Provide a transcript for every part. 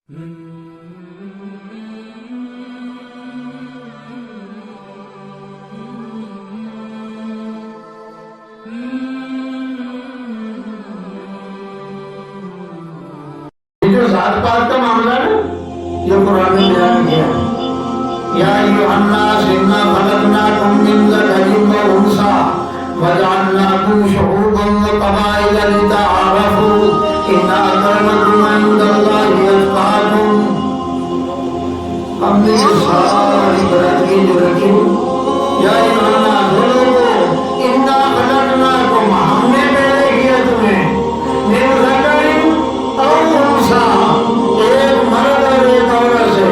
جو ذات پات کا معاملہ ہے یہ قرآن نے بیان کیا ہے. یا ایھا الناس انا خلقناکم من ذکر و انثی وجعلناکم شعوبا وقبائل لتعارفوا ان اکرمکم عند اللہ اتقاکم. ہم نے یہ ساری برادری جو رکھی یا ایھا الناس لوگو انا خلقناکم ہم نے پیدا کیا تمہیں من ذکر او انثی ایک مرد اور ایک عورت سے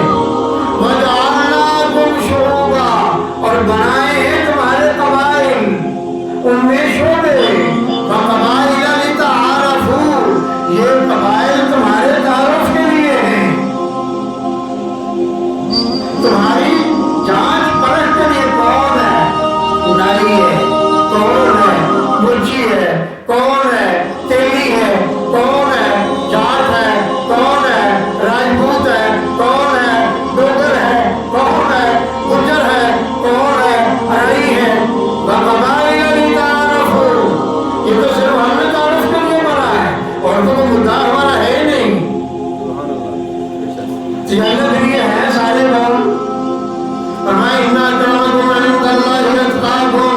وجعلناکم شعوبا اور بنائے ہیں تمہارے قبائل ان میں شعبے وقبائل لتعارفوا یہ قبائل تمہارے تعارف کے لیے ہیں تمہاری جانچ پرکھ کے لیے کون ہے ناری ہے کون ہے مرچی ہے کون ہے تیلی ہے کون ہے جاٹ ہے کون ہے راجپوت ہے کون ہے ڈوگر ہے کون ہے گجر ہے کون ہے ارئی ہے وقبائل لتعارفوا یہ تو صرف ہم نے تعارف کے لیے بنا ہے اور تو مدعا ہمارا ہے ہی نہیں جنت کے لیے ہے سارے لوگ فرمائے اِنَّ أَكْرَمَكُمْ عِندَ اللَّهِ أَتْقَاكُمْ